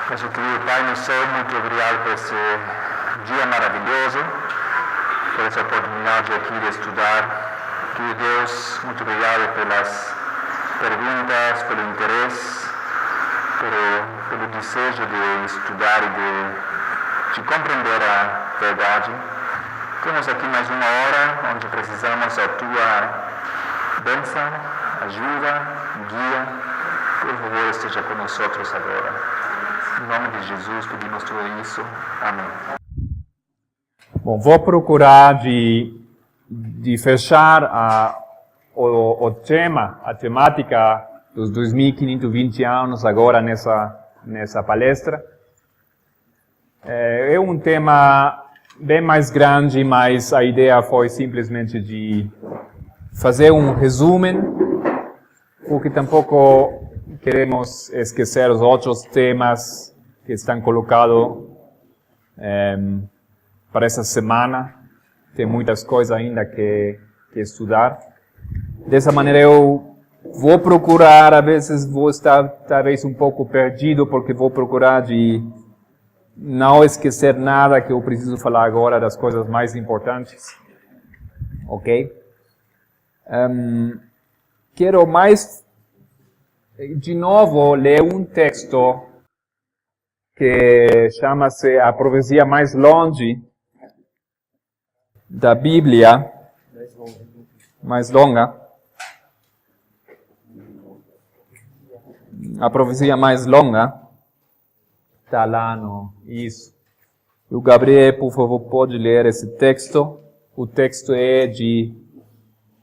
Nosso querido Pai no céu, muito obrigado por esse dia maravilhoso, por essa oportunidade aqui de estudar. Querido Deus, muito obrigado pelas perguntas, pelo interesse, pelo desejo de estudar e de compreender a verdade. Temos aqui mais uma hora onde precisamos da tua bênção, ajuda, guia. Por favor, esteja conosco agora. Em nome de Jesus, pedimos tudo isso. Amém. Bom, vou procurar de fechar o tema, a temática dos 2.520 anos agora nessa palestra. É um tema bem mais grande, mas a ideia foi simplesmente de fazer um resumo, porque tampouco queremos esquecer os outros temas que estão colocados para essa semana. Tem muitas coisas ainda que estudar. Dessa maneira eu vou procurar, às vezes vou estar talvez um pouco perdido, porque vou procurar de não esquecer nada que eu preciso falar agora das coisas mais importantes. Ok? Quero de novo ler um texto que chama-se A Profecia Mais Longe da Bíblia, mais longa. A profecia mais longa está lá no isso. E o Gabriel, por favor, pode ler esse texto. O texto é de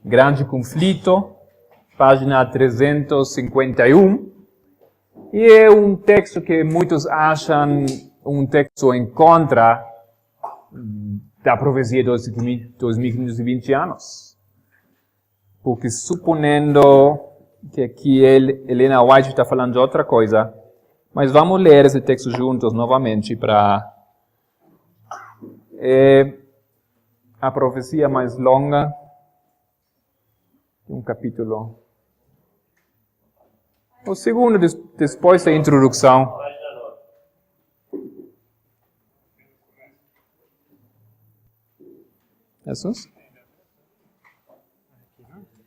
Grande Conflito, página 351. E é um texto que muitos acham um texto em contra da profecia dos 2.520 anos. Porque suponendo que aqui Helena White está falando de outra coisa, mas vamos ler esse texto juntos novamente para a profecia mais longa, um capítulo. O segundo, depois da introdução. Jesus?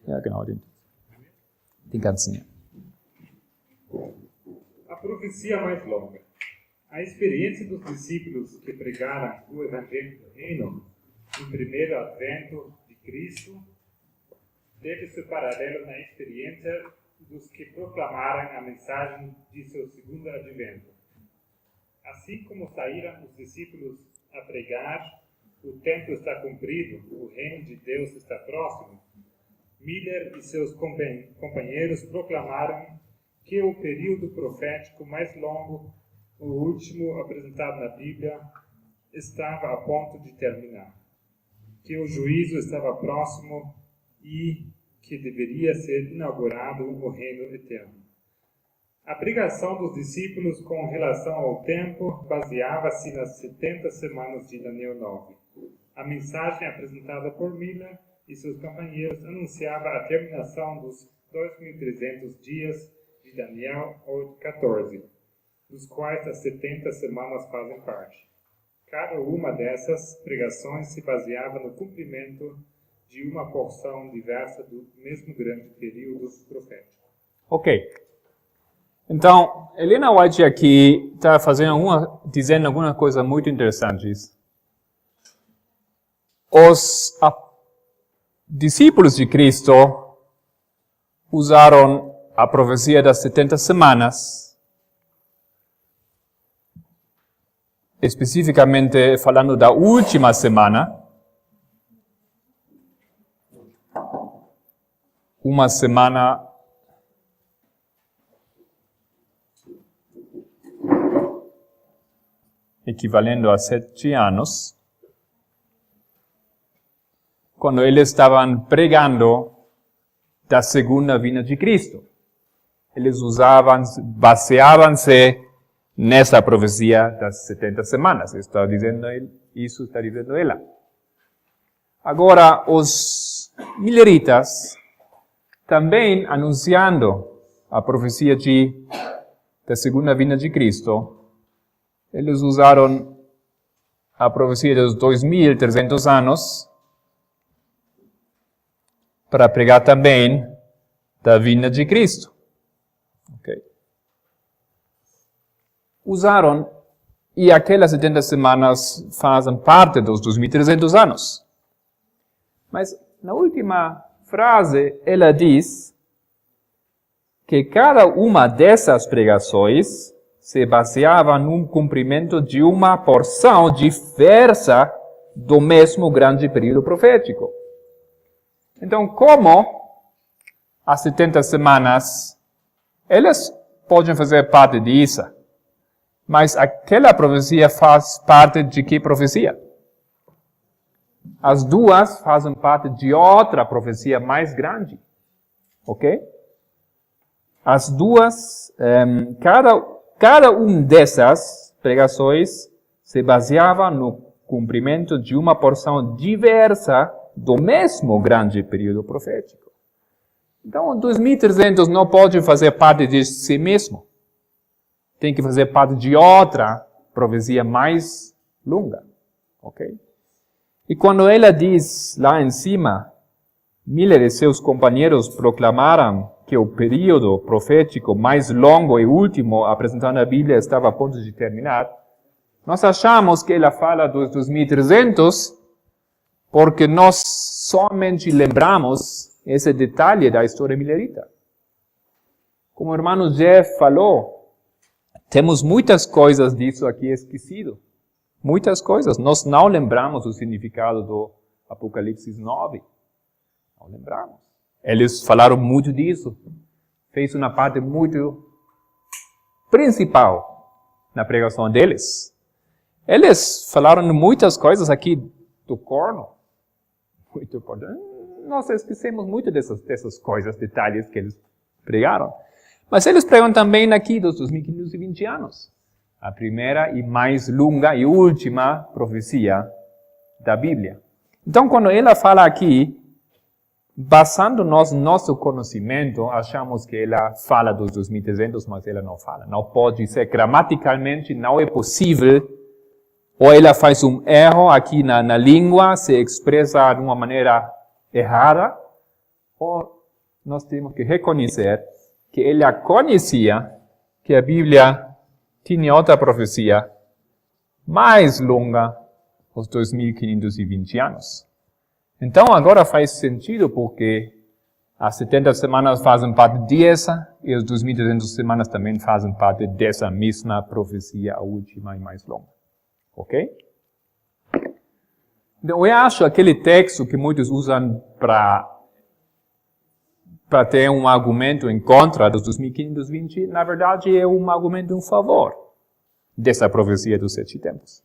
Ja, genau, den ganzen hier. A profecia mais longa. A experiência dos discípulos que pregaram o Evangelho do Reino no primeiro advento de Cristo teve-se paralelo na experiência dos que proclamaram a mensagem de seu segundo advento. Assim como saíram os discípulos a pregar, o tempo está cumprido, o reino de Deus está próximo, Miller e seus companheiros proclamaram que o período profético mais longo, o último apresentado na Bíblia, estava a ponto de terminar, que o juízo estava próximo e que deveria ser inaugurado o reino eterno. A pregação dos discípulos com relação ao tempo baseava-se nas 70 semanas de Daniel 9. A mensagem apresentada por Miller e seus companheiros anunciava a terminação dos 2.300 dias de Daniel 8:14, dos quais as 70 semanas fazem parte. Cada uma dessas pregações se baseava no cumprimento de uma porção diversa do mesmo grande período profético. Ok. Então, Helena White aqui está dizendo alguma coisa muito interessante. Os discípulos de Cristo usaram a profecia das 70 semanas, especificamente falando da última semana, uma semana equivalendo a 7 anos, quando eles estavam pregando da segunda vinda de Cristo. Eles baseavam-se nessa profecia das 70 semanas. Isso está dizendo ela. Agora, os milleritas, também anunciando a profecia da segunda vinda de Cristo, Eles usaram a profecia dos 2300 anos para pregar também da vinda de Cristo. Okay. Usaram, e aquelas 70 semanas fazem parte dos 2300 anos. Mas na última frase, ela diz que cada uma dessas pregações se baseava no cumprimento de uma porção diversa do mesmo grande período profético. Então, como as 70 semanas, elas podem fazer parte disso, mas aquela profecia faz parte de que profecia? As duas fazem parte de outra profecia mais grande. Ok? As duas, cada uma dessas pregações se baseava no cumprimento de uma porção diversa do mesmo grande período profético. Então, 2300 não pode fazer parte de si mesmo. Tem que fazer parte de outra profecia mais longa. Ok? E quando ela diz lá em cima, Miller e seus companheiros proclamaram que o período profético mais longo e último apresentado na Bíblia estava a ponto de terminar, nós achamos que ela fala dos 2300 porque nós somente lembramos esse detalhe da história millerita. Como o irmão Jeff falou, temos muitas coisas disso aqui esquecido. Muitas coisas. Nós não lembramos o significado do Apocalipse 9. Não lembramos. Eles falaram muito disso. Fez uma parte muito principal na pregação deles. Eles falaram muitas coisas aqui do corno. Muito importante. Nós esquecemos muito dessas coisas, detalhes que eles pregaram. Mas eles pregam também aqui dos 2520 anos. A primeira e mais longa e última profecia da Bíblia. Então, quando ela fala aqui, basando-nos no nosso conhecimento, achamos que ela fala dos 2300, mas ela não fala. Não pode ser, gramaticalmente não é possível. Ou ela faz um erro aqui na língua, se expressa de uma maneira errada, ou nós temos que reconhecer que ela conhecia que a Bíblia tinha outra profecia mais longa, os 2520 anos. Então agora faz sentido porque as 70 semanas fazem parte dessa e as 2300 semanas também fazem parte dessa mesma profecia, a última e mais longa. Ok? Então eu acho aquele texto que muitos usam para ter um argumento em contra dos 2520, na verdade é um argumento em favor dessa profecia dos 7 tempos.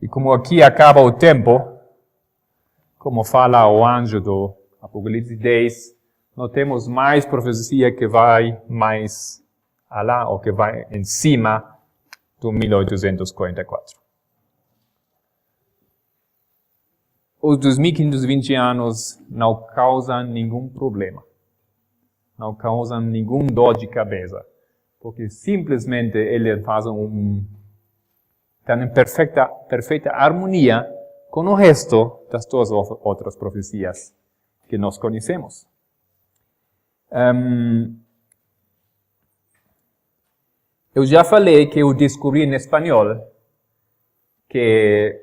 E como aqui acaba o tempo, como fala o anjo do Apocalipse 10, não temos mais profecia que vai mais além, ou que vai em cima do 1844. Os 2520 anos não causam nenhum problema. Não causam nenhum dor de cabeça. Porque simplesmente eles fazem estão em perfeita harmonia com o resto das duas outras profecias que nós conhecemos. Eu já falei que eu descobri em espanhol que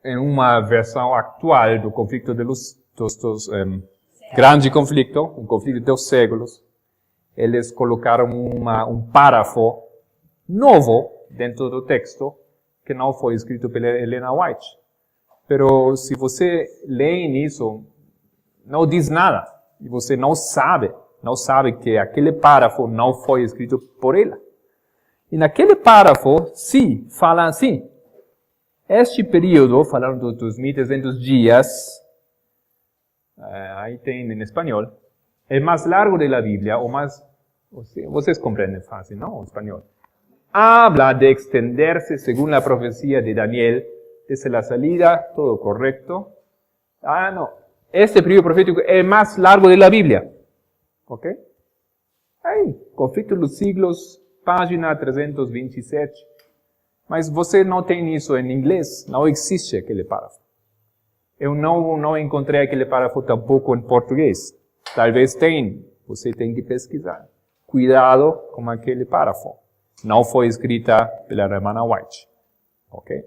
em uma versão atual do conflito grande conflito, um conflito dos séculos, eles colocaram um parágrafo novo dentro do texto que não foi escrito pela Helena White. Pero se você lê nisso, não diz nada. E você não sabe que aquele parágrafo não foi escrito por ela. E naquele parágrafo, sim, fala assim. Este período, falando dos 2300 dias, aí tem em espanhol, é mais largo da Bíblia, ou mais, vocês compreendem fácil, não? O espanhol. Habla de extenderse según la profecía de Daniel, desde la salida, todo correcto. No, este período profético es más largo de la Biblia. ¿Ok? Ahí, Conflicto de los Siglos, página 327. Mas você não tem isso em inglês, não existe aquele parágrafo. Eu não encontrei aquele parágrafo tampouco em português. Talvez tenha, você tem que pesquisar. Cuidado com aquele parágrafo. Não foi escrita pela irmã White. Ok?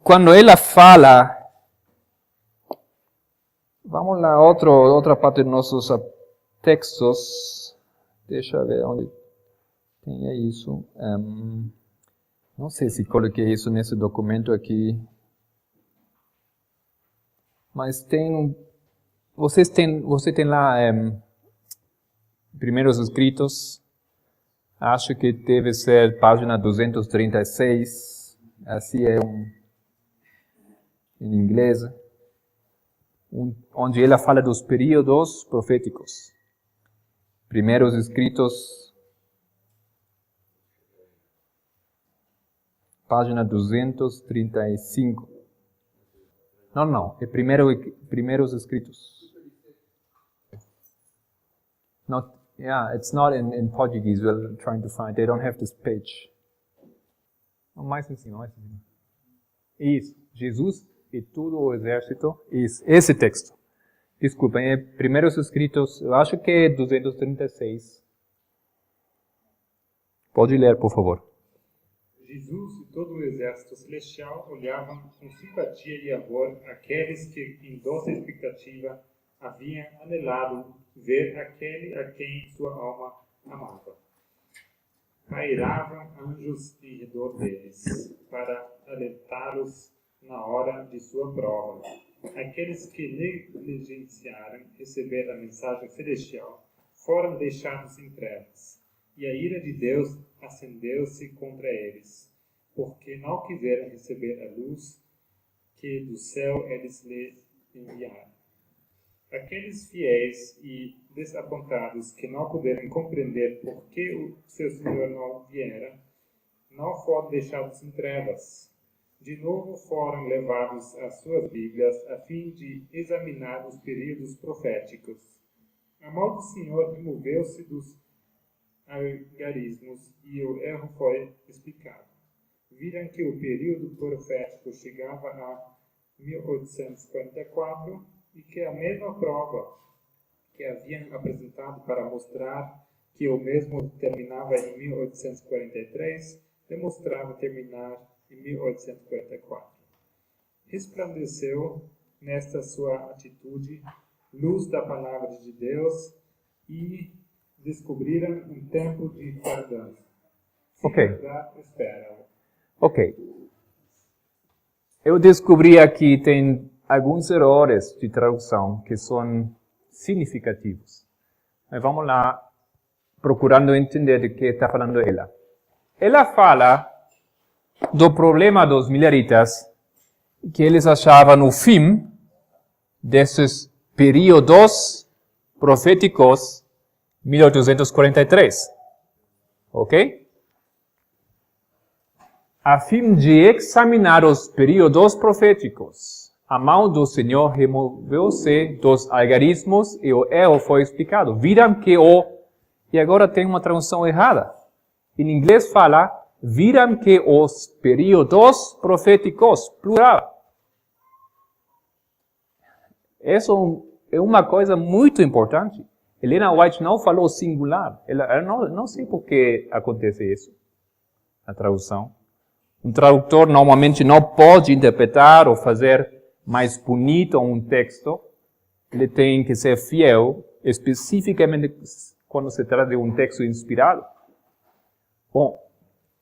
Quando ela fala, vamos lá, outra parte dos nossos textos, deixa eu ver onde tem isso. Não sei se coloquei isso nesse documento aqui, mas você tem lá primeiros escritos, acho que deve ser página 236, assim é em inglês, onde ela fala dos períodos proféticos. Primeiros escritos, página 235. Não, é primeiros escritos. It's not in Portuguese. We're trying to find. They don't have this page. Mais em cima. Isso. Jesus e todo o exército. Isso. Esse texto. Desculpem, é primeiros escritos. Eu acho que é 236. Pode ler, por favor. Jesus e todo o exército celestial olhavam com simpatia e amor aqueles que, em doce expectativa, haviam anelado ver aquele a quem sua alma amava. Pairavam anjos em redor deles, para alertá-los na hora de sua prova. Aqueles que negligenciaram receber a mensagem celestial foram deixados em trevas, e a ira de Deus acendeu-se contra eles, porque não quiseram receber a luz que do céu eles lhes enviaram. Aqueles fiéis e desapontados que não puderam compreender por que o seu Senhor não viera, não foram deixados em trevas. De novo foram levados às suas Bíblias a fim de examinar os períodos proféticos. A mão do Senhor removeu-se dos algarismos e o erro foi explicado. Viram que o período profético chegava a 1844 e que a mesma prova que haviam apresentado para mostrar que o mesmo terminava em 1843, demonstrava terminar em 1844. Resplandeceu nesta sua atitude luz da palavra de Deus e descobriram um tempo de tardança. Ok. Eu descobri aqui tem alguns erros de tradução que são significativos. Mas vamos lá, procurando entender de que está falando ela. Ela fala do problema dos mileritas, que eles achavam o fim desses períodos proféticos 1843. Ok? A fim de examinar os períodos proféticos, a mão do Senhor removeu-se dos algarismos e o erro foi explicado. Viram que e agora tem uma tradução errada. Em inglês fala, viram que os períodos proféticos, plural. Isso é uma coisa muito importante. Helena White não falou singular. Ela não sei por que acontece isso, a tradução. Um tradutor normalmente não pode interpretar ou fazer mais bonito um texto. Ele tem que ser fiel, especificamente quando se trata de um texto inspirado. Bom,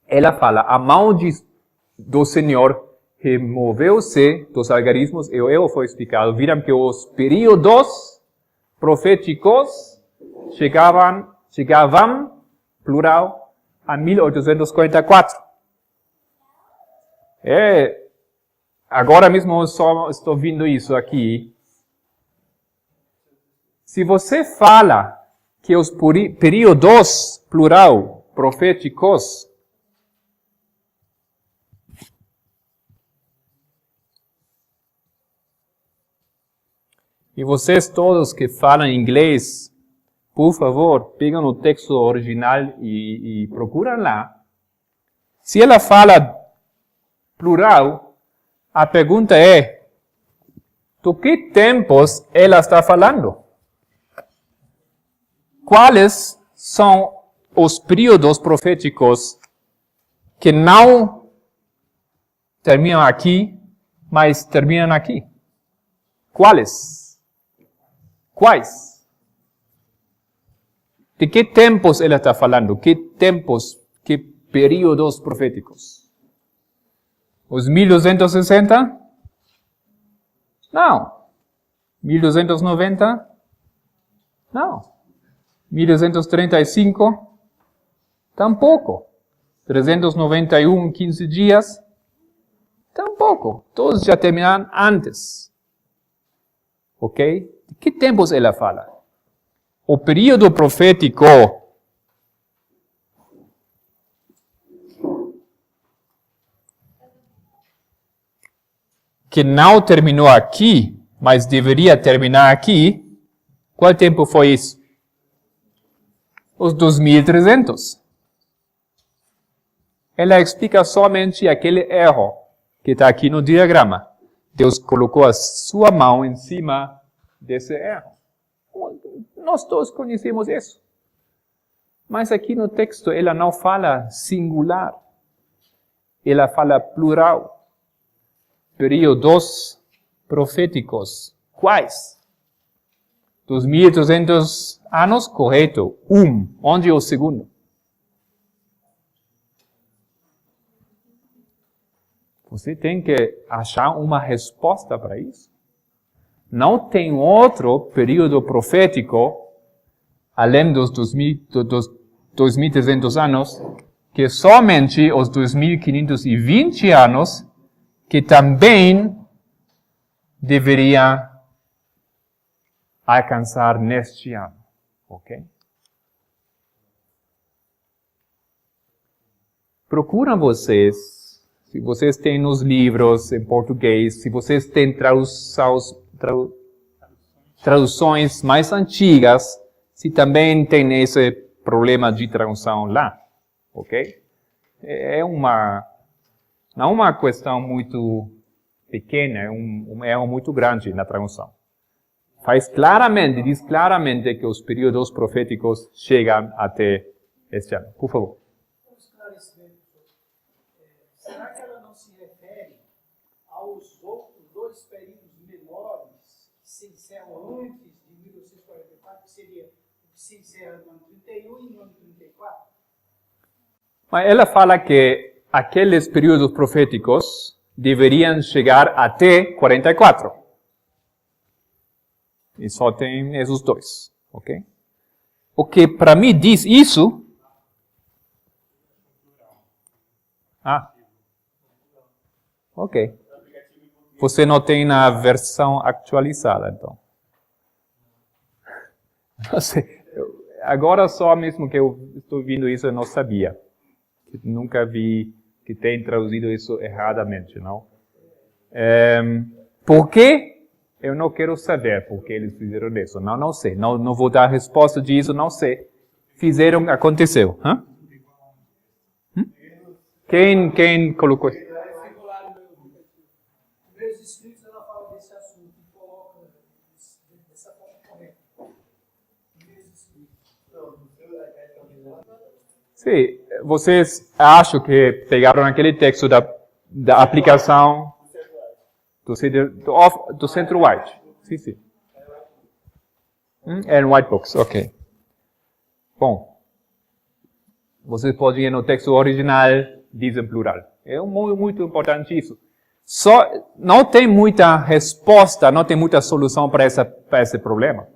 ela fala, a mão do Senhor removeu-se dos algarismos e o erro foi explicado. Viram que os períodos proféticos chegavam, plural, a 1844. Agora mesmo eu só estou vendo isso aqui. Se você fala que os períodos, plural, proféticos, E vocês todos que falam inglês, por favor, pegam o texto original e procuram lá. Se ela fala plural, a pergunta é, de que tempos ela está falando? Quais são os períodos proféticos que não terminam aqui, mas terminam aqui? Quais? De que tempos ela está falando? Que tempos, que períodos proféticos? Os 1260? Não. 1290? Não. 1235? Tampouco. 391, 15 dias? Tampouco. Todos já terminaram antes. Ok? De que tempos ela fala? O período profético que não terminou aqui, mas deveria terminar aqui, qual tempo foi isso? Os 2300. Ela explica somente aquele erro que está aqui no diagrama. Deus colocou a sua mão em cima desse erro. Nós todos conhecemos isso. Mas aqui no texto ela não fala singular. Ela fala plural. Períodos proféticos. Quais? 2300 anos, correto. Onde é o segundo? Você tem que achar uma resposta para isso. Não tem outro período profético, além dos 2300 anos, que somente os 2520 anos, que também deveria alcançar neste ano. Ok? Procuram vocês, se vocês têm nos livros em português, se vocês têm traduções mais antigas, se também tem esse problema de tradução lá, ok? Não é uma questão muito pequena, é um erro muito grande na tradução. Diz claramente que os períodos proféticos chegam até este ano. Por favor. Será que ela não se refere aos outros dois períodos menores que se encerram antes de 1944, que seria o que se encerra no ano 31 e no ano 34? Mas ela fala que aqueles períodos proféticos deveriam chegar até 44. E só tem esses dois, ok? O que para mim diz isso... Ok. Você não tem a versão atualizada, então. Não sei. Agora só mesmo que eu estou vendo isso, eu não sabia. Nunca vi que tem traduzido isso erradamente, não? Por quê? Eu não quero saber por que eles fizeram isso. Não sei. Não vou dar resposta disso, não sei. Fizeram, aconteceu. Hã? Quem colocou isso? Meus escritos ela fala desse assunto e coloca dessa forma correta. Meus escritos. Sim, vocês acham que pegaram aquele texto da aplicação do Centro White? Sim. É no White Books, ok. Bom, vocês podem ir no texto original, diz em plural. É muito importante isso. Não tem muita resposta, não tem muita solução para esse problema.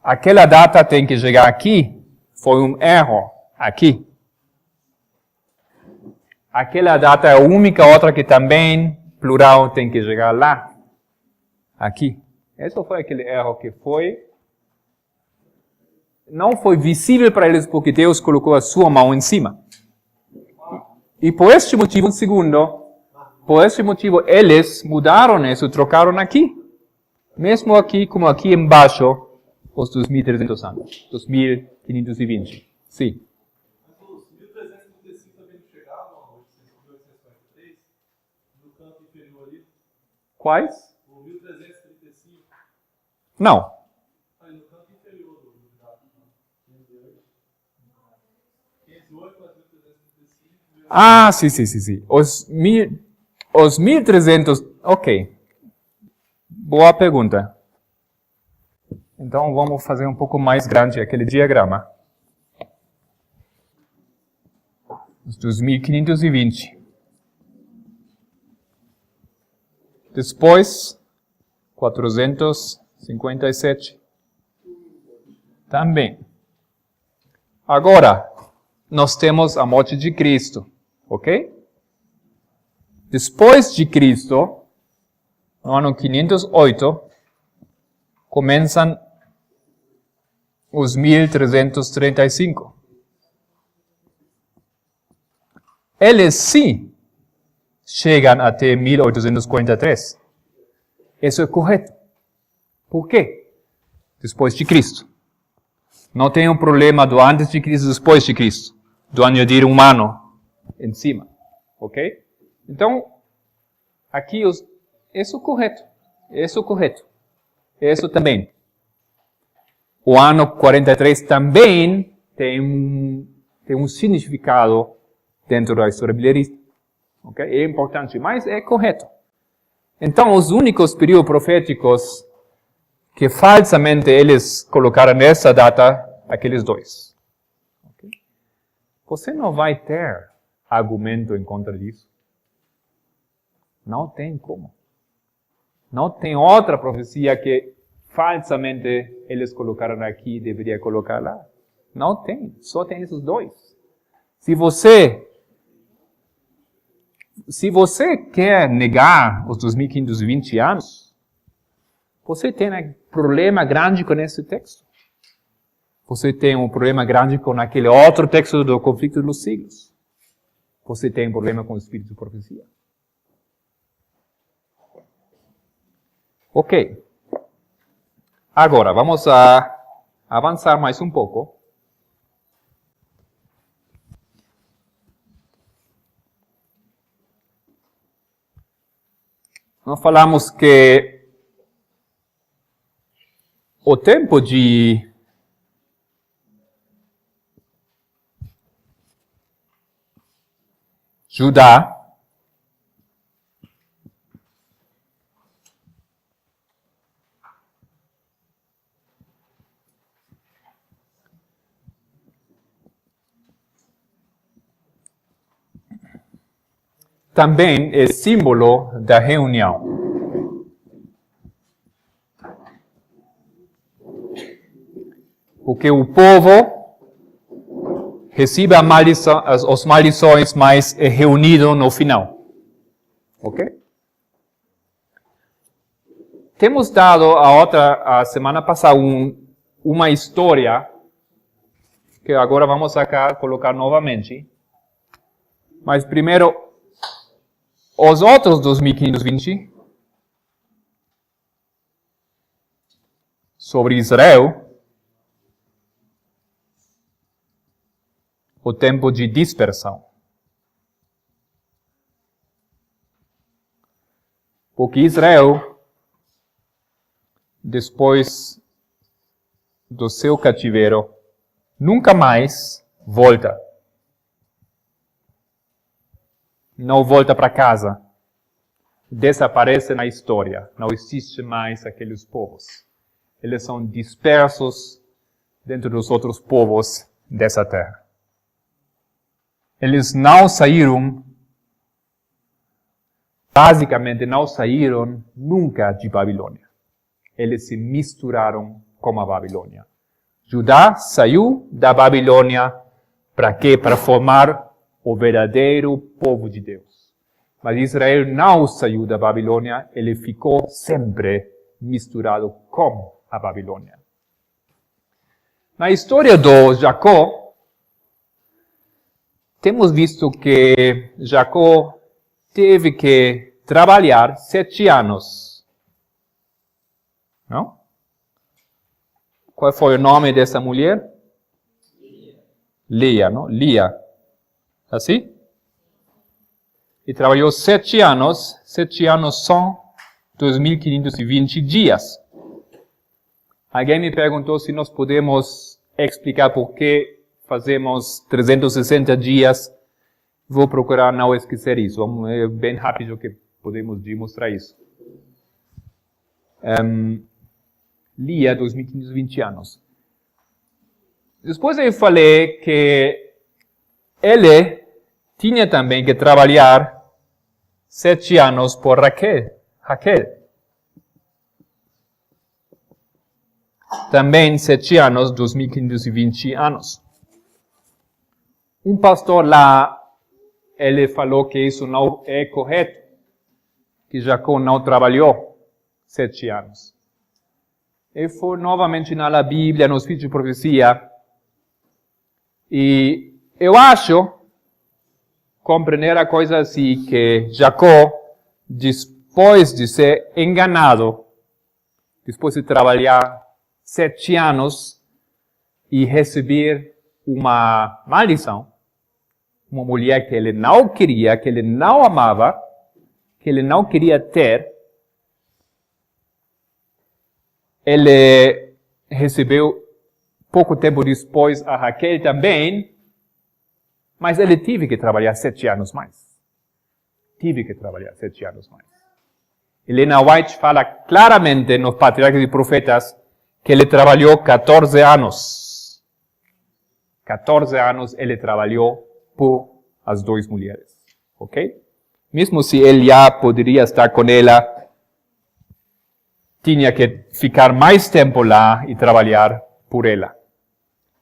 Aquela data tem que chegar aqui, foi um erro aqui. Aquela data é a única outra que também, plural, tem que chegar lá. Aqui. Esse foi aquele erro que não foi visível para eles porque Deus colocou a sua mão em cima. E por este motivo, eles mudaram isso, trocaram aqui. mesmo aqui como aqui embaixo, os 2.300 anos, 2.520. Sim. Mas os 1.335 também chegavam a 843 no canto inferior ali? Quais? O 1.335. Não. Aí no canto inferior do gráfico. 508 mais 1.335. Ah, sim. Os 1.300, ok. Boa pergunta. Então vamos fazer um pouco mais grande aquele diagrama. Os 2.520. Depois, 457. Também. Agora, nós temos a morte de Cristo, ok? Depois de Cristo, no ano 508, começam os 1.335. Eles sim chegam até 1843. Isso é correto. Por quê? Depois de Cristo. Não tem um problema do antes de Cristo e depois de Cristo. Do añadir humano em cima. Ok? Então, aqui isso é correto. Isso é correto. Isso também. O ano 43 também tem um significado dentro da história bíblica. Okay? É importante, mas é correto. Então, os únicos períodos proféticos que falsamente eles colocaram nessa data, aqueles dois. Okay? Você não vai ter argumento em contra disso. Não tem como. Não tem outra profecia que falsamente eles colocaram aqui e deveria colocar lá. Não tem. Só tem esses dois. Se você quer negar os 2.520 anos, você tem um problema grande com esse texto. Você tem um problema grande com aquele outro texto do conflito dos siglos. Você tem um problema com o espírito de profecia. Ok. Agora, vamos a avançar mais um pouco. Nós falamos que o tempo de Judá também é símbolo da reunião. Porque o povo recebe as maldições, mas é reunido no final. Ok? Temos dado a semana passada uma história que agora vamos colocar novamente. Mas primeiro, os outros 2.520 sobre Israel, o tempo de dispersão. Porque Israel, depois do seu cativeiro, nunca mais volta. Não volta para casa. Desaparece na história. Não existe mais aqueles povos. Eles são dispersos dentro dos outros povos dessa terra. Eles não saíram, basicamente não saíram nunca de Babilônia. Eles se misturaram com a Babilônia. Judá saiu da Babilônia para quê? Para formar o verdadeiro povo de Deus. Mas Israel não saiu da Babilônia, ele ficou sempre misturado com a Babilônia. Na história do Jacó, temos visto que Jacó teve que trabalhar 7 anos Não? Qual foi o nome dessa mulher? Lia, não? Lia. Assim? E trabalhou 7 anos. 7 anos são 2.520 dias. Alguém me perguntou se nós podemos explicar por que fazemos 360 dias. Vou procurar não esquecer isso. É bem rápido que podemos demonstrar isso. Lia, 2.520 anos. Depois eu falei que ele tinha também que trabalhar 7 anos por Raquel. Também 7 anos, 2.520 anos. Um pastor lá, ele falou que isso não é correto, que Jacó não trabalhou 7 anos. E foi novamente na Bíblia, nos filhos de profecia. E eu acho, compreender a coisa assim, que Jacó, depois de ser enganado, depois de trabalhar 7 anos e receber uma maldição, uma mulher que ele não queria, que ele não amava, que ele não queria ter, ele recebeu pouco tempo depois a Raquel também, mas ele teve que trabalhar 7 anos mais. Teve que trabalhar 7 anos mais. Helena White fala claramente nos Patriarcas e Profetas que ele trabalhou 14 anos. 14 anos ele trabalhou por as 2 mulheres. Ok? Mesmo se ele já poderia estar com ela, tinha que ficar mais tempo lá e trabalhar por ela.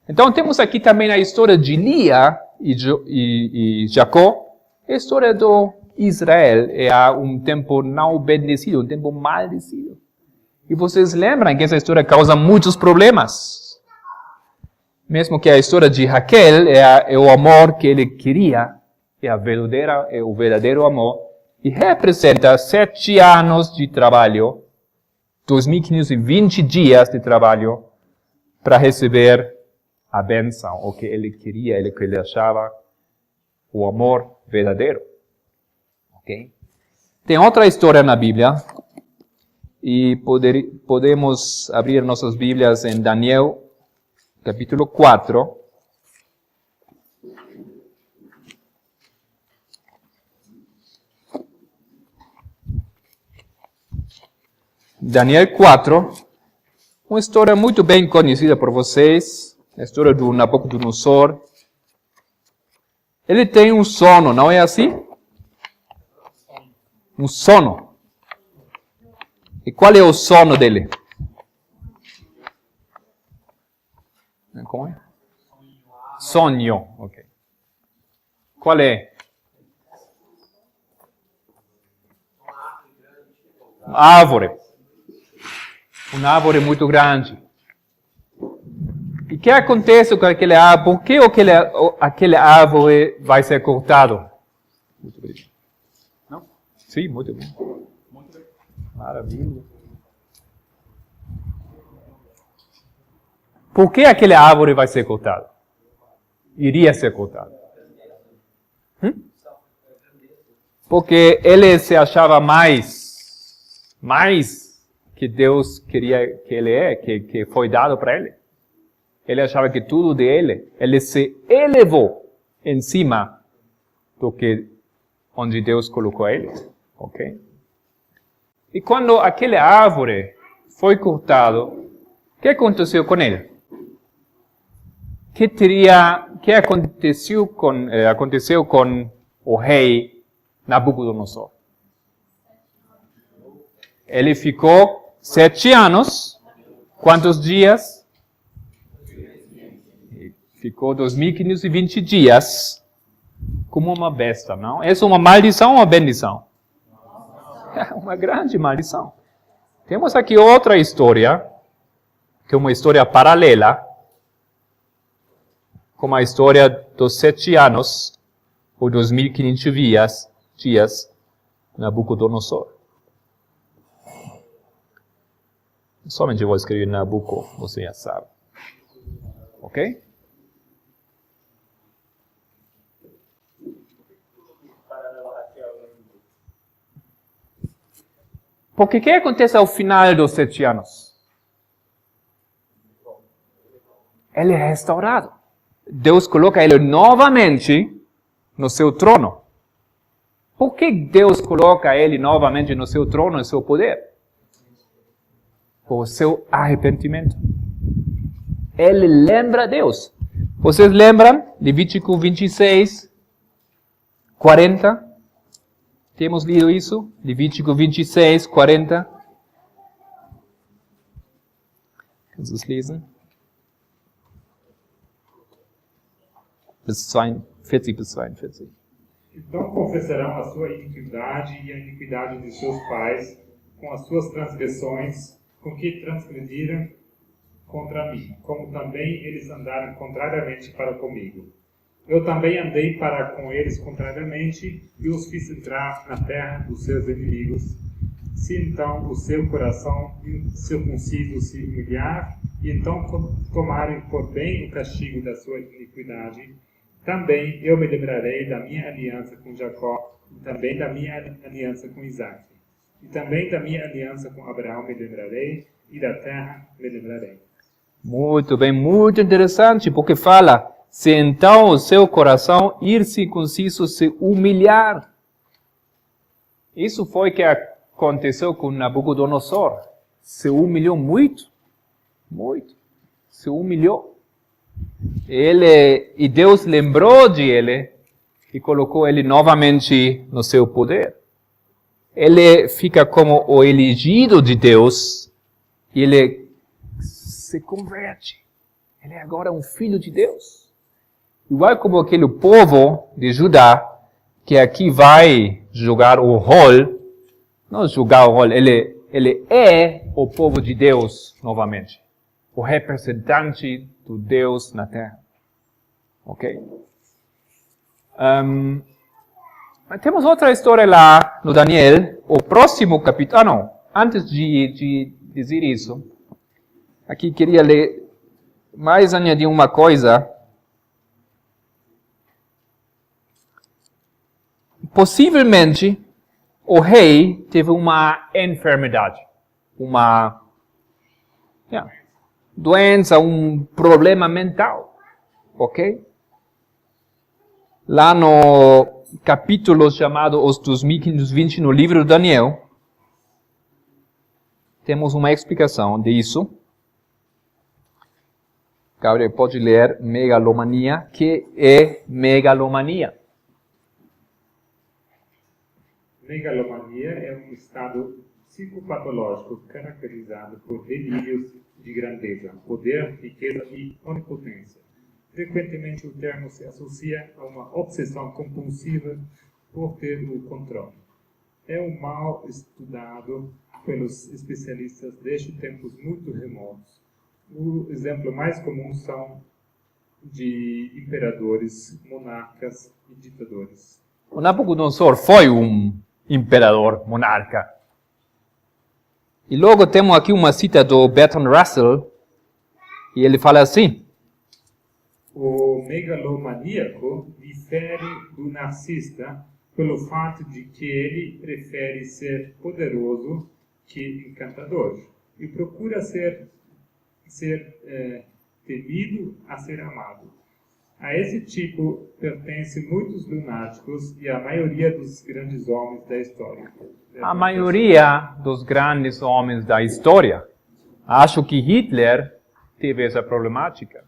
Então temos aqui também a história de Lia e Jacó, a história do Israel. É um tempo não bendecido, um tempo maldecido. E vocês lembram que essa história causa muitos problemas. Mesmo que a história de Raquel é o amor que ele queria, é o verdadeiro amor, e representa 7 anos de trabalho, 2.520 dias de trabalho, para receber a bênção, o que ele queria, o que ele achava, o amor verdadeiro. Ok? Tem outra história na Bíblia, e podemos abrir nossas Bíblias em Daniel, capítulo 4. Daniel 4, uma história muito bem conhecida por vocês, a história do Nabucodonosor. Ele tem um sono, não é assim? Um sono. E qual é o sono dele? Como é? Sonho, ok. Qual é? Uma árvore. Uma árvore muito grande. E o que acontece com aquele árvore? Por que aquele árvore vai ser cortado? Muito bem. Não? Sim, muito bem. Muito bem. Maravilha. Por que aquele árvore vai ser cortado? Iria ser cortado. Porque ele se achava mais que Deus queria que ele que foi dado para ele. Ele achava que tudo dele, ele se elevou em cima do que onde Deus colocou ele, ok? E quando aquele árvore foi cortado, o que aconteceu com ele? O que aconteceu com o rei Nabucodonosor? Ele ficou 7 anos. Quantos dias? Ficou 2.520 dias como uma besta, não? É uma maldição ou uma bendição? É uma grande maldição. Temos aqui outra história, que é uma história paralela, como a história dos 7 anos, ou 2.500 dias, Nabucodonosor. Somente vou escrever Nabucco, você já sabe. Ok? Porque o que acontece ao final dos 7 anos? Ele é restaurado. Deus coloca ele novamente no seu trono. Por que Deus coloca ele novamente no seu trono, no seu poder? Por seu arrependimento. Ele lembra Deus. Vocês lembram? Levítico 26, 40. Temos lido isso? Levítico 26, 40. Kannst du es lesen? Bis 40 bis 42. Então confessarão a sua iniquidade e a iniquidade de seus pais, com as suas transgressões, com que transgrediram contra mim, como também eles andaram contrariamente para comigo. Eu também andei para com eles contrariamente e os fiz entrar na terra dos seus inimigos. Se então o seu coração circunciso se humilhar, e então tomarem por bem o castigo da sua iniquidade, também eu me lembrarei da minha aliança com Jacó, e também da minha aliança com Isaac. E também da minha aliança com Abraão me lembrarei, e da terra me lembrarei. Muito bem, muito interessante, porque fala, se então o seu coração incircunciso se humilhar. Isso foi o que aconteceu com Nabucodonosor. Se humilhou muito, muito. Se humilhou. E Deus lembrou de ele e colocou ele novamente no seu poder. Ele fica como o elegido de Deus e ele se converte. Ele é agora um filho de Deus. Igual como aquele povo de Judá, que aqui vai jogar o rol, não jogar o rol, ele é o povo de Deus novamente. O representante do Deus na terra. Ok? Mas temos outra história lá no Daniel, o próximo capítulo. Não, antes de dizer isso, aqui queria ler, mais añadir uma coisa. Possivelmente, o rei teve uma enfermidade, uma doença, um problema mental, ok? Lá no capítulo chamado Os 2520 no livro de Daniel, temos uma explicação disso. Gabriel pode ler megalomania. Que é megalomania? Megalomania é um estado psicopatológico caracterizado por delírios de grandeza, poder, riqueza e onipotência. Frequentemente o termo se associa a uma obsessão compulsiva por ter o controle. É um mal estudado pelos especialistas desde tempos muito remotos. O exemplo mais comum são de imperadores, monarcas e ditadores. O Nabucodonosor foi um imperador, monarca. E logo temos aqui uma cita do Bertrand Russell, e ele fala assim: o megalomaníaco difere do narcisista pelo fato de que ele prefere ser poderoso que encantador e procura ser temido a ser amado. A esse tipo pertencem muitos lunáticos e a maioria dos grandes homens da história. A maioria dos grandes homens da história. Acho que Hitler teve essa problemática.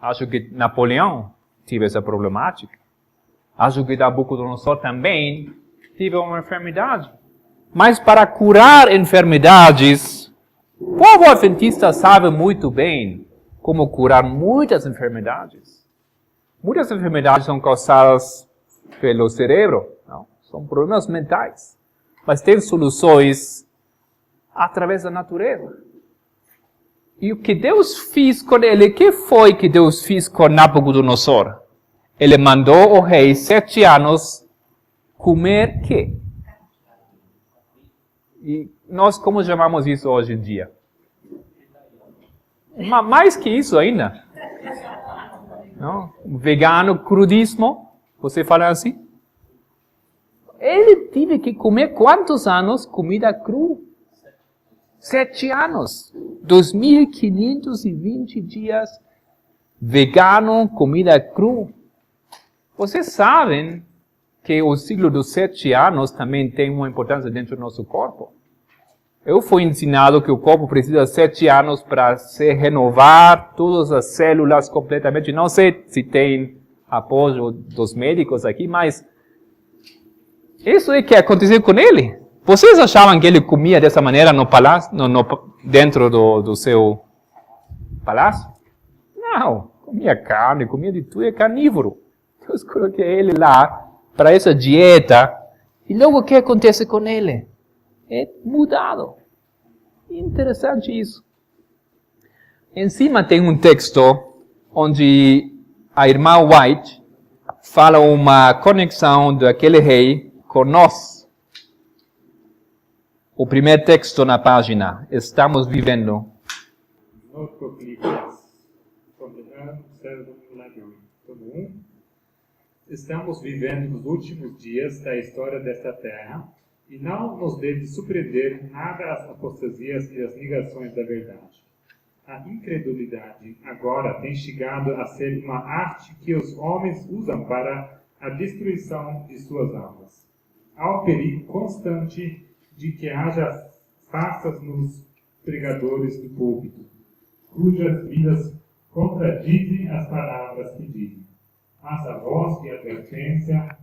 Acho que Napoleão teve essa problemática. Acho que Nabucodonosor também teve uma enfermidade. Mas para curar enfermidades, o povo adventista sabe muito bem como curar muitas enfermidades. Muitas enfermidades são causadas pelo cérebro, não? São problemas mentais. Mas tem soluções através da natureza. E o que Deus fez com ele, o que foi que Deus fez com Nabucodonosor? Ele mandou o rei 7 anos comer quê? E nós como chamamos isso hoje em dia? Mais que isso ainda. Não? Vegano, crudismo, você fala assim? Ele teve que comer quantos anos comida crua? 7 anos. 2.520 dias vegano, comida crua. Vocês sabem que o ciclo dos 7 anos também tem uma importância dentro do nosso corpo. Eu fui ensinado que o corpo precisa de 7 anos para se renovar, todas as células completamente. Não sei se tem apoio dos médicos aqui, mas isso é o que aconteceu com ele. Vocês achavam que ele comia dessa maneira no palácio, dentro do seu palácio? Não, comia carne, comia de tudo, é carnívoro. Deus colocou ele lá para essa dieta. E logo o que acontece com ele? É mudado. Interessante isso. Em cima tem um texto onde a irmã White fala uma conexão daquele rei com nós. O primeiro texto na página. Estamos vivendo. Estamos vivendo nos últimos dias da história desta terra e não nos deve surpreender nada as apostasias e as negações da verdade. A incredulidade agora tem chegado a ser uma arte que os homens usam para a destruição de suas almas. Há um perigo constante de que haja farsas nos pregadores do púlpito, cujas vidas contradizem as palavras que dizem. Mas a voz de advertência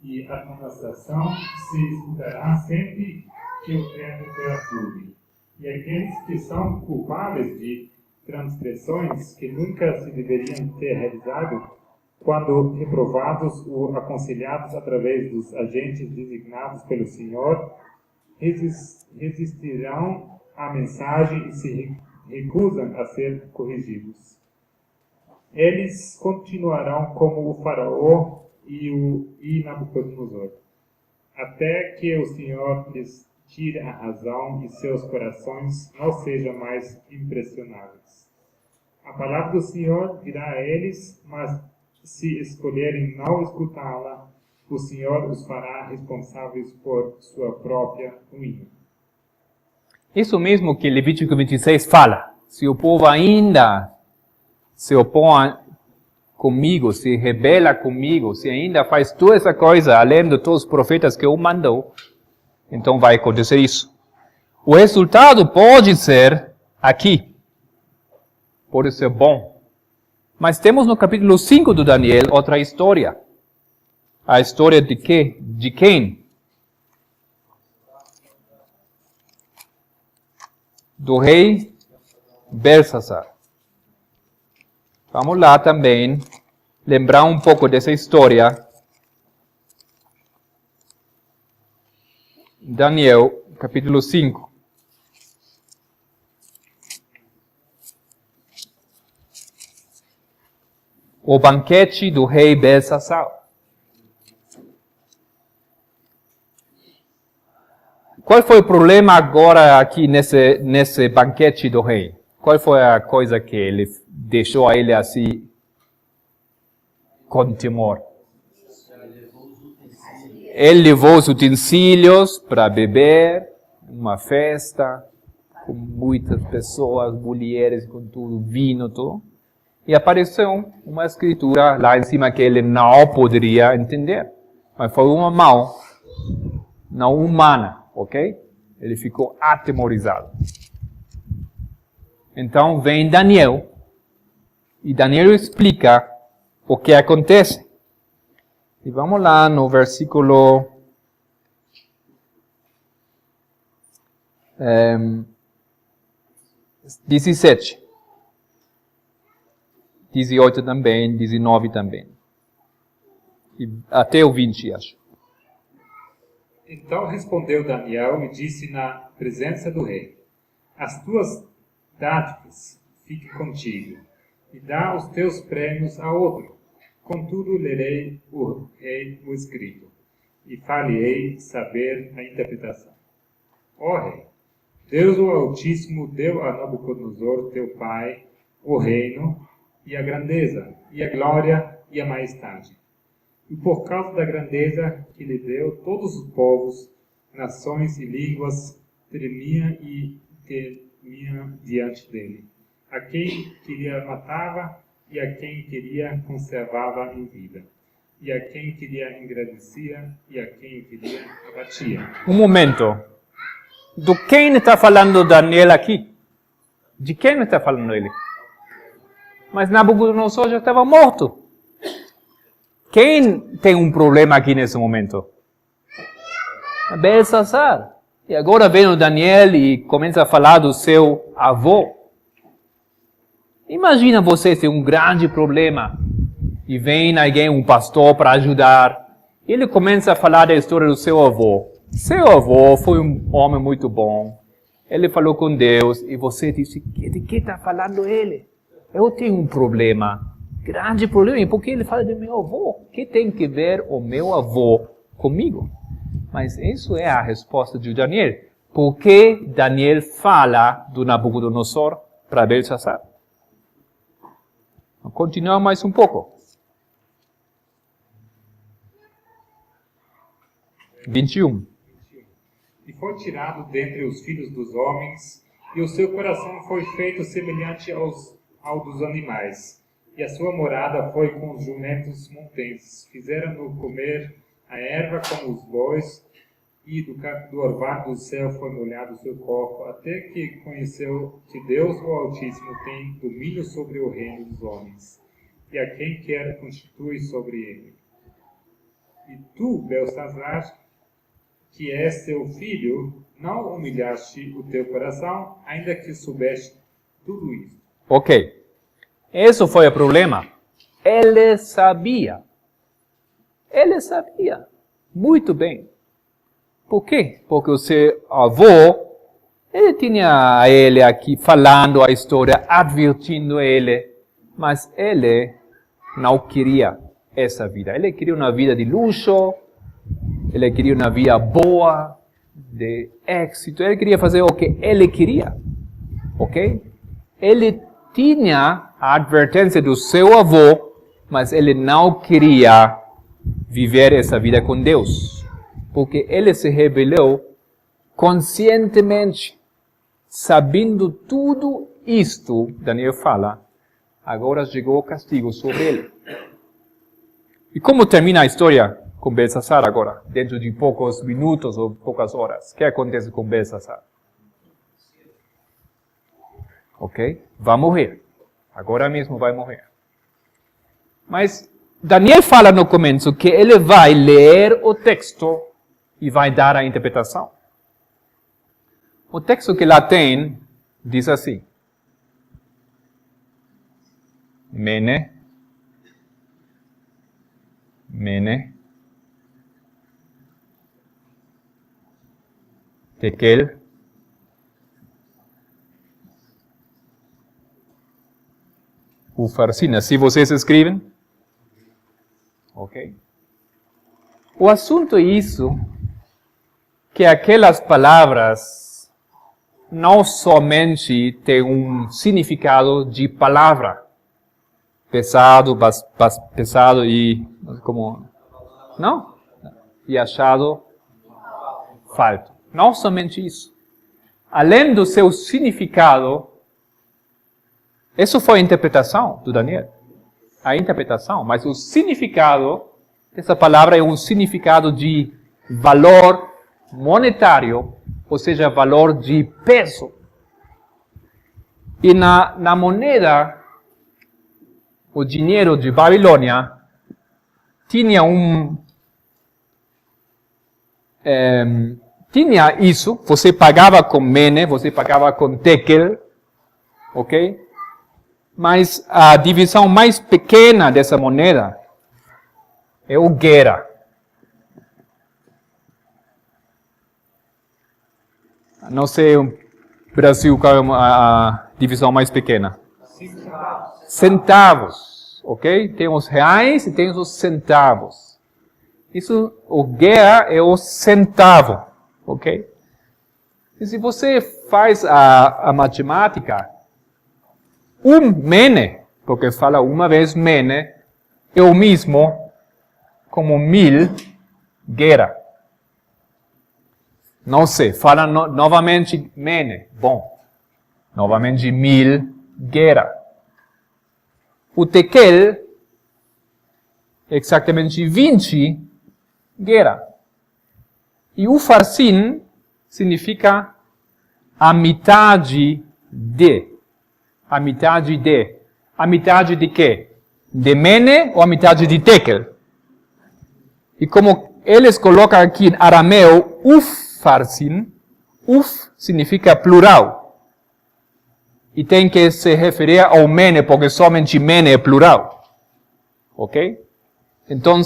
e a conversação se escutará sempre que o tempo perturbe. E aqueles que são culpáveis de transgressões que nunca se deveriam ter realizado, quando reprovados ou aconselhados através dos agentes designados pelo Senhor, resistirão à mensagem e se recusam a ser corrigidos. Eles continuarão como o faraó e Nabucodonosor, até que o Senhor lhes tire a razão e seus corações não sejam mais impressionáveis. A palavra do Senhor virá a eles, mas se escolherem não escutá-la, o Senhor os fará responsáveis por sua própria ruína. Isso mesmo que Levítico 26 fala. Se o povo ainda se opõe comigo, se rebela comigo, se ainda faz toda essa coisa, além de todos os profetas que eu mandou, então vai acontecer isso. O resultado pode ser aqui. Pode ser bom. Mas temos no capítulo 5 do Daniel outra história. A história de quê? De quem? Do rei Belshazzar. Vamos lá também lembrar um pouco dessa história. Daniel, capítulo 5. O banquete do rei Belshazzar. Qual foi o problema agora aqui nesse banquete do rei? Qual foi a coisa que ele deixou ele assim com temor? Ele levou os utensílios para beber, uma festa, com muitas pessoas, mulheres, com tudo, vinho, tudo. E apareceu uma escritura lá em cima que ele não poderia entender. Mas foi uma mão não humana, ok? Ele ficou atemorizado. Então vem Daniel, e Daniel explica o que acontece. E vamos lá no versículo 17. 18 também, 19 também. E até o 20, acho. Então respondeu Daniel e disse na presença do rei: As tuas dádivas fiquem contigo, e dá os teus prêmios a outro. Contudo, lerei o rei o escrito, e falei saber a interpretação. Ó rei, Deus o Altíssimo deu a Nabucodonosor, teu pai, o reino, e a grandeza, e a glória, e a majestade. E por causa da grandeza que lhe deu, todos os povos, nações e línguas tremiam diante dele. A quem queria matava, e a quem queria conservava em vida. E a quem queria engrandecia, e a quem queria abatia. Um momento. Do quem está falando Daniel aqui? De quem está falando ele? Mas Nabucodonosor já estava morto. Quem tem um problema aqui nesse momento? Belsazar. E agora vem o Daniel e começa a falar do seu avô. Imagina você ter um grande problema e vem alguém, um pastor, para ajudar. Ele começa a falar da história do seu avô. Seu avô foi um homem muito bom. Ele falou com Deus e você disse, de que está falando ele? Eu tenho um problema, grande problema. E por que ele fala do meu avô? O que tem que ver o meu avô comigo? Mas isso é a resposta de Daniel. Por que Daniel fala do Nabucodonosor para Belsazar? Vamos continuar mais um pouco. 21. E foi tirado dentre os filhos dos homens, e o seu coração foi feito semelhante ao dos animais. E a sua morada foi com os jumentos montenses. Fizeram-no comer a erva como os bois, e do orvalho do céu foi molhado o seu corpo, até que conheceu que Deus, o Altíssimo, tem domínio sobre o reino dos homens, e a quem quer constitui sobre ele. E tu, Belsazar, que és seu filho, não humilhaste o teu coração, ainda que soubeste tudo isso. Ok. Esse foi o problema. Ele sabia. Ele sabia. Muito bem. Por quê? Porque o seu avô, ele tinha ele aqui falando a história, advertindo ele, mas ele não queria essa vida. Ele queria uma vida de luxo, ele queria uma vida boa, de êxito, ele queria fazer o que ele queria, ok? Ele tinha a advertência do seu avô, mas ele não queria viver essa vida com Deus. Porque ele se rebelou conscientemente, sabendo tudo isto, Daniel fala, agora chegou o castigo sobre ele. E como termina a história com Belsazar agora, dentro de poucos minutos ou poucas horas? O que acontece com Belsazar? Ok? Vai morrer. Agora mesmo vai morrer. Mas Daniel fala no começo que ele vai ler o texto e vai dar a interpretação. O texto que lá tem diz assim: Mene, Tekel, Ufarsina. Se vocês escrevem? Ok. O assunto é isso, que aquelas palavras não somente têm um significado de palavra, pesado e como não, e achado falto. Não somente isso. Além do seu significado, isso foi a interpretação do Daniel. A interpretação, mas o significado dessa palavra é um significado de valor monetário, ou seja, valor de peso. E na moneda, o dinheiro de Babilônia tinha tinha isso, você pagava com mene, você pagava com tekel, ok? Mas a divisão mais pequena dessa moneda é o gera. Não sei, Brasil, qual é a divisão mais pequena? Centavos, ok? Tem os reais e tem os centavos. Isso, o gera é o centavo, ok? E se você faz a matemática, mene, porque fala uma vez mene, é o mesmo como 1000 gera. Não sei, fala novamente mene. Bom, novamente 1000 gera. O tekel é exatamente 20 gera. E o farsin significa a metade de. A metade de. A metade de quê? De mene ou a metade de tekel? E como eles colocam aqui em arameu, farsin, significa plural. E tem que se referir ao mene, porque somente mene é plural. Ok? Então,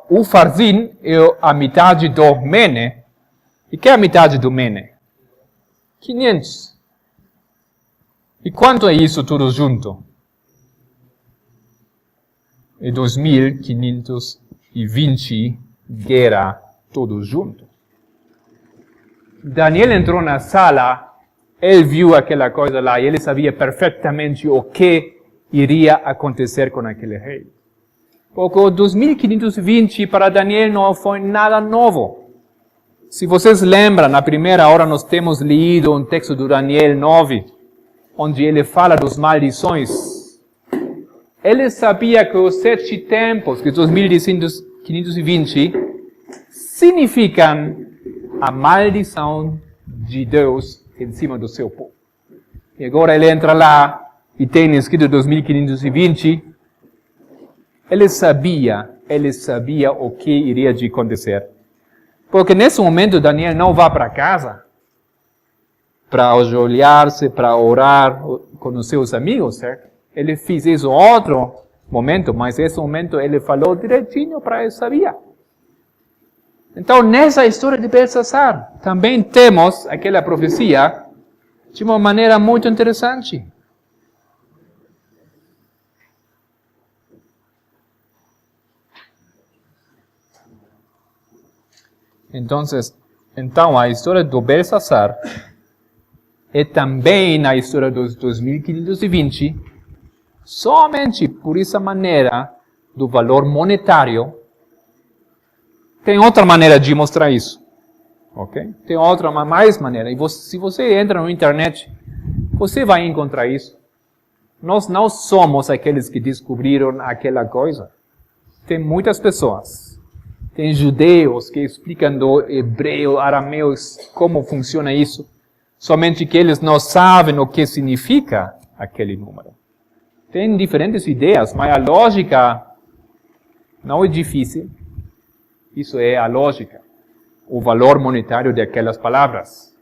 o farsin é a metade do mene. E que é a metade do mene? 500. E quanto é isso tudo junto? É 2520 gera tudo junto. Daniel entrou na sala, ele viu aquela coisa lá e ele sabia perfeitamente o que iria acontecer com aquele rei. Porque o 2520 para Daniel não foi nada novo. Se vocês lembram, na primeira hora nós temos lido um texto do Daniel 9, onde ele fala das maldições. Ele sabia que os 7 tempos, que 2520, significam a maldição de Deus em cima do seu povo. E agora ele entra lá e tem escrito 2520. Ele sabia o que iria de acontecer. Porque nesse momento Daniel não vai para casa para ajoelhar-se, para orar com os seus amigos, certo? Ele fez isso outro momento, mas esse momento ele falou direitinho para ele, sabia. Então, nessa história de Belshazzar, também temos aquela profecia de uma maneira muito interessante. Então a história do Belshazzar é também a história dos 2520, somente por essa maneira do valor monetário. Tem outra maneira de mostrar isso, ok? Tem outra, mais maneira. E se você entra na internet, você vai encontrar isso. Nós não somos aqueles que descobriram aquela coisa. Tem muitas pessoas. Tem judeus que explicam do hebreu, arameu, como funciona isso. Somente que eles não sabem o que significa aquele número. Tem diferentes ideias, mas a lógica não é difícil. Isso é a lógica, o valor monetário de aquelas palavras.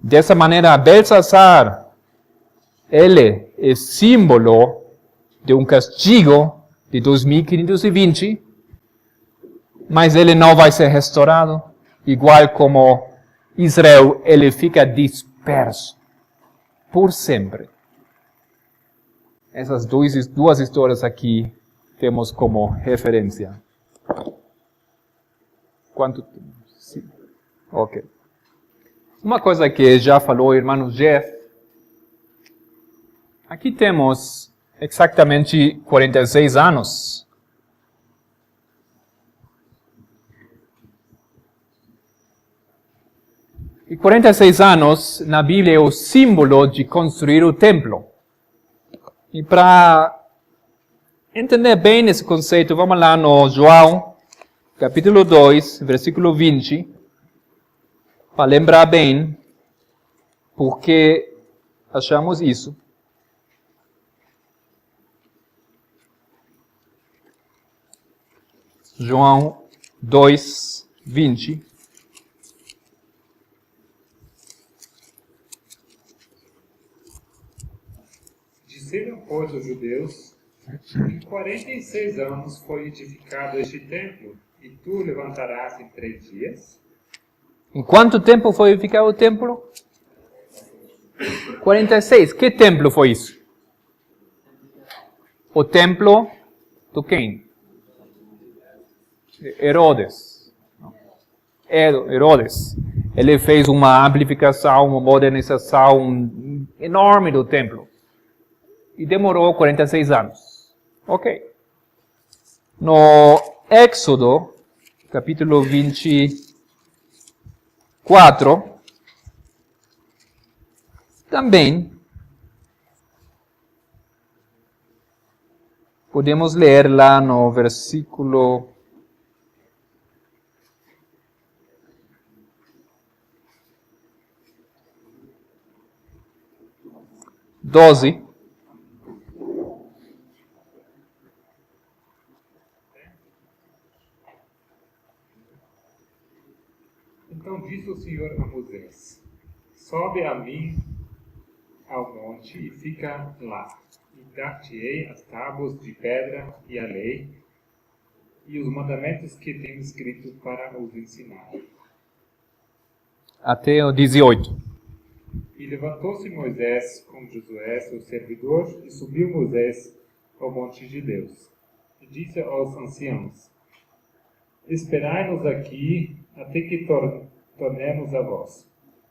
Dessa maneira, Belshazzar, ele é símbolo de um castigo de 2520, mas ele não vai ser restaurado, igual como Israel, ele fica disperso por sempre. Essas duas histórias aqui temos como referência. Quanto tempo? Sim. Ok. Uma coisa que já falou o irmão Jeff. Aqui temos exatamente 46 anos. E 46 anos na Bíblia é o símbolo de construir o templo. E para entender bem esse conceito, vamos lá no João, capítulo 2, versículo 20, para lembrar bem por que achamos isso. João 2, 20. Disseram, pois, os judeus, em 46 anos foi edificado este templo, e tu levantarás em 3 dias? Em quanto tempo foi edificado o templo? 46. Que templo foi isso? O templo de quem? Herodes. Herodes. Ele fez uma amplificação, uma modernização enorme do templo. E demorou 46 anos. Ok. No Éxodo, capítulo 24, também podemos ler lá no versículo 12. Então disse o Senhor a Moisés: sobe a mim ao monte e fica lá, e dar-te-ei as tábuas de pedra e a lei, e os mandamentos que tenho escrito para os ensinar. Até o 18. E levantou-se Moisés com Josué, seu servidor, e subiu Moisés ao monte de Deus. E disse aos anciãos: esperai-nos aqui até que tornemos a vós.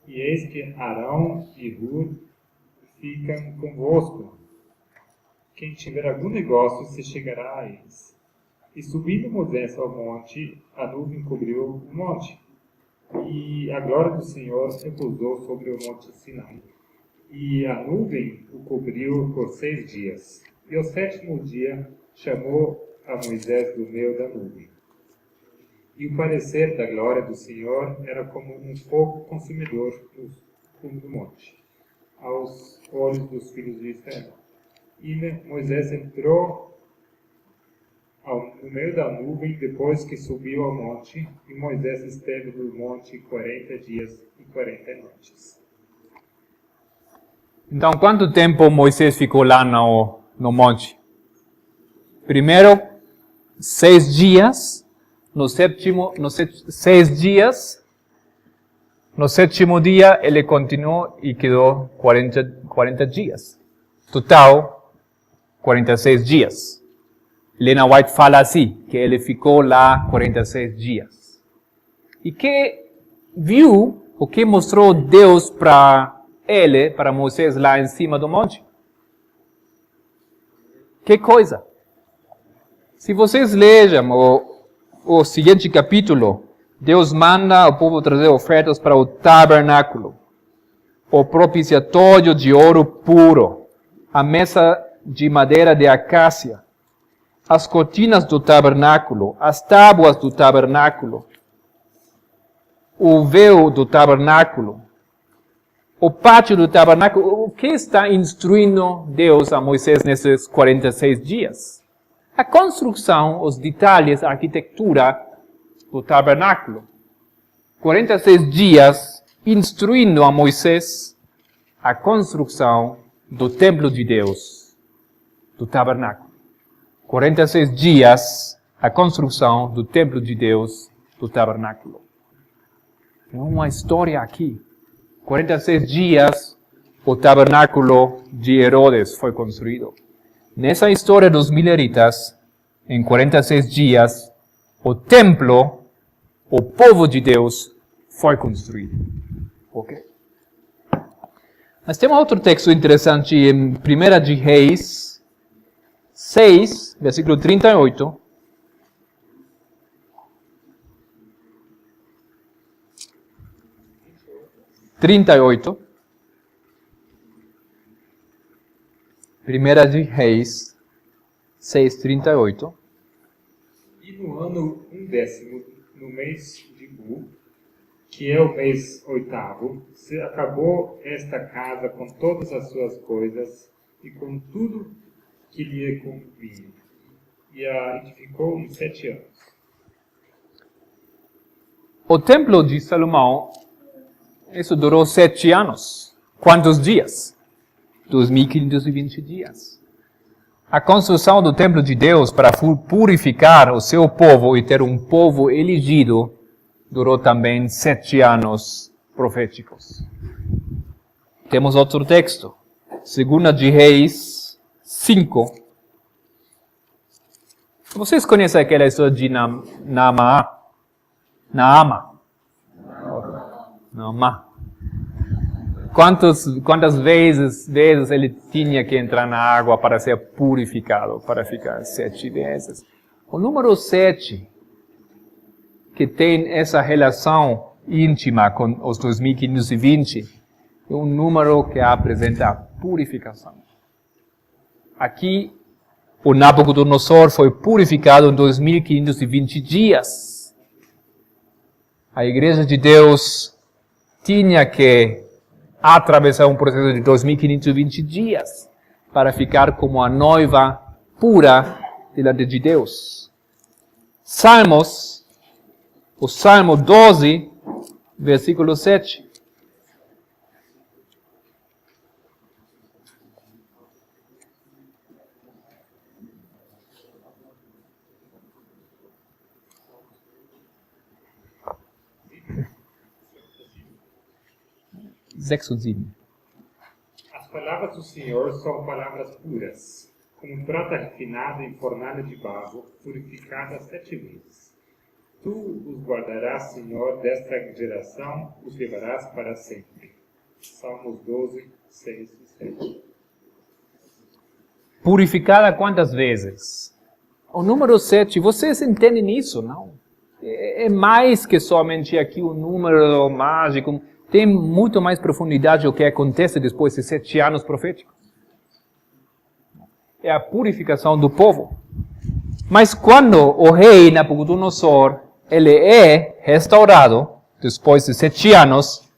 E eis que Arão e Hur ficam convosco. Quem tiver algum negócio se chegará a eles. E subindo Moisés ao monte, a nuvem cobriu o monte. E a glória do Senhor repousou sobre o monte Sinai. E a nuvem o cobriu por 6 dias. E ao 7º dia chamou a Moisés do meio da nuvem. E o parecer da glória do Senhor era como um fogo consumidor no cume do monte, aos olhos dos filhos de Israel. E Moisés entrou no meio da nuvem depois que subiu ao monte, e Moisés esteve no monte 40 dias e 40 noites. Então, quanto tempo Moisés ficou lá no monte? Primeiro, 6 dias. No sétimo dia, ele continuou e quedou 40 dias. Total, 46 dias. Lena White fala assim, que ele ficou lá 46 dias. E que viu, o que mostrou Deus para ele, para Moisés lá em cima do monte? Que coisa! Se vocês lejam o seguinte capítulo, Deus manda o povo trazer ofertas para o tabernáculo, o propiciatório de ouro puro, a mesa de madeira de acácia, as cortinas do tabernáculo, as tábuas do tabernáculo, o véu do tabernáculo, o pátio do tabernáculo. O que está instruindo Deus a Moisés nesses 46 dias? A construção, os detalhes, a arquitetura do tabernáculo. 46 dias instruindo a Moisés a construção do templo de Deus, do tabernáculo. 46 dias a construção do templo de Deus, do tabernáculo. É uma história aqui. 46 dias o tabernáculo de Herodes foi construído. Nessa história dos mileritas, em 46 dias, o templo, o povo de Deus, foi construído. Ok? Mas tem um outro texto interessante em 1 de Reis 6, versículo 38. Primeira de Reis 6:38. E no ano 10º, no mês de Bu, que é o mês 8º, se acabou esta casa com todas as suas coisas e com tudo que lhe convinha, e a edificou em 7 anos. O templo de Salomão, isso durou 7 anos. Quantos dias? 2.520 dias. A construção do templo de Deus para purificar o seu povo e ter um povo elegido durou também 7 anos proféticos. Temos outro texto. 2 de Reis 5. Vocês conhecem aquela história de Naamã? Não, mas quantas vezes ele tinha que entrar na água para ser purificado, para ficar 7 vezes? O número 7, que tem essa relação íntima com os 2520, é um número que apresenta a purificação. Aqui, o Nabucodonosor foi purificado em 2520 dias. A Igreja de Deus tinha que atravessar um processo de 2520 dias para ficar como a noiva pura diante de Deus. O Salmo 12, versículo 7. Sechs und 7. As palavras do Senhor são palavras puras, como prata refinada em fornalha de barro, purificada 7 vezes. Tu os guardarás, Senhor, desta geração, os levarás para sempre. Salmos 12, 6 e 7. Purificada quantas vezes? O número 7, vocês entendem isso, não? É mais que somente aqui um número mágico. Tem muito mais profundidade o que acontece depois de 7 anos proféticos. É a purificação do povo. Mas quando o rei Nabucodonosor, ele é restaurado, depois de 7 anos,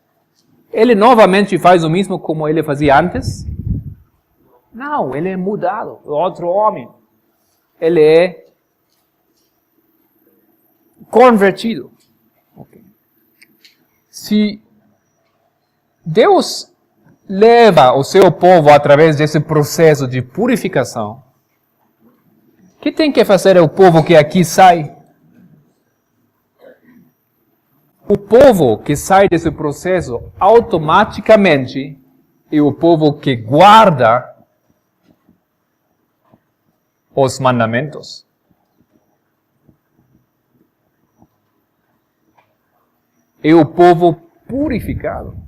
ele novamente faz o mesmo como ele fazia antes? Não, ele é mudado, outro homem. Ele é convertido. Okay. Se Deus leva o seu povo através desse processo de purificação, o que tem que fazer o povo que aqui sai? O povo que sai desse processo automaticamente é o povo que guarda os mandamentos. É o povo purificado.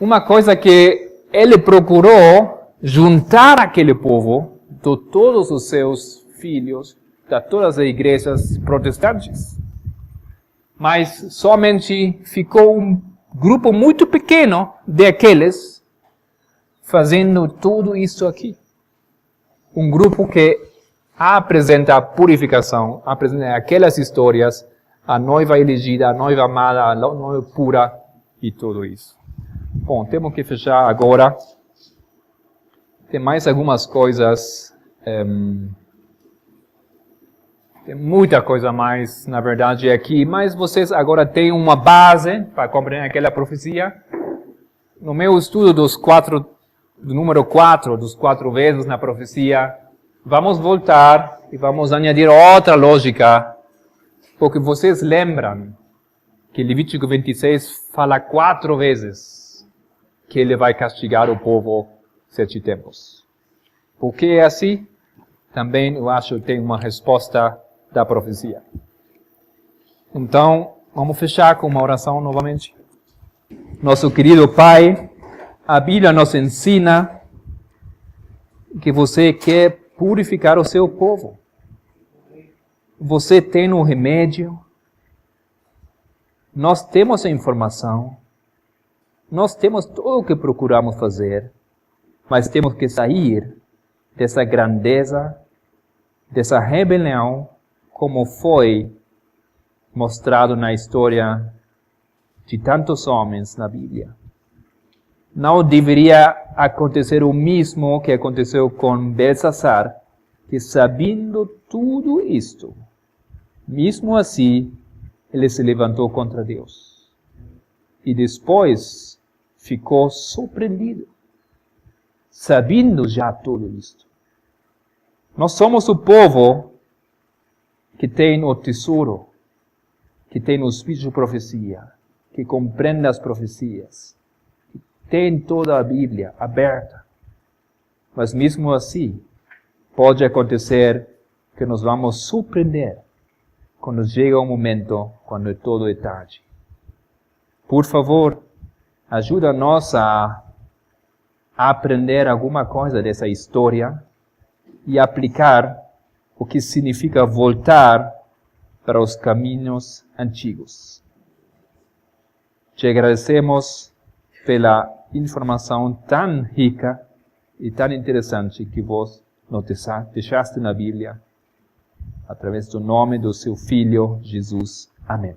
Uma coisa que ele procurou juntar aquele povo de todos os seus filhos, de todas as igrejas protestantes. Mas somente ficou um grupo muito pequeno daqueles fazendo tudo isso aqui. Um grupo que apresenta a purificação, apresenta aquelas histórias, a noiva elegida, a noiva amada, a noiva pura e tudo isso. Bom, temos que fechar agora. Tem mais algumas coisas. Tem muita coisa mais, na verdade, aqui. Mas vocês agora têm uma base para compreender aquela profecia. No meu estudo do número 4, dos 4 vezes na profecia, vamos voltar e vamos añadir outra lógica. Porque vocês lembram que Levítico 26 fala 4 vezes que ele vai castigar o povo 7 tempos. Por que é assim? Também eu acho que tem uma resposta da profecia. Então, vamos fechar com uma oração novamente. Nosso querido Pai, a Bíblia nos ensina que você quer purificar o seu povo. Você tem o remédio. Nós temos a informação. Nós temos tudo o que procuramos fazer, mas temos que sair dessa grandeza, dessa rebelião, como foi mostrado na história de tantos homens na Bíblia. Não deveria acontecer o mesmo que aconteceu com Belsassar, que sabendo tudo isto, mesmo assim, ele se levantou contra Deus. E depois ficou surpreendido, sabendo já tudo isto. Nós somos o povo que tem o tesouro, que tem o espírito de profecia, que compreende as profecias, que tem toda a Bíblia aberta. Mas mesmo assim, pode acontecer que nos vamos surpreender quando chega um momento, quando todo é tarde. Por favor, ajuda-nos a aprender alguma coisa dessa história e aplicar o que significa voltar para os caminhos antigos. Te agradecemos pela informação tão rica e tão interessante que vos deixaste na Bíblia, através do nome do seu Filho, Jesus. Amém.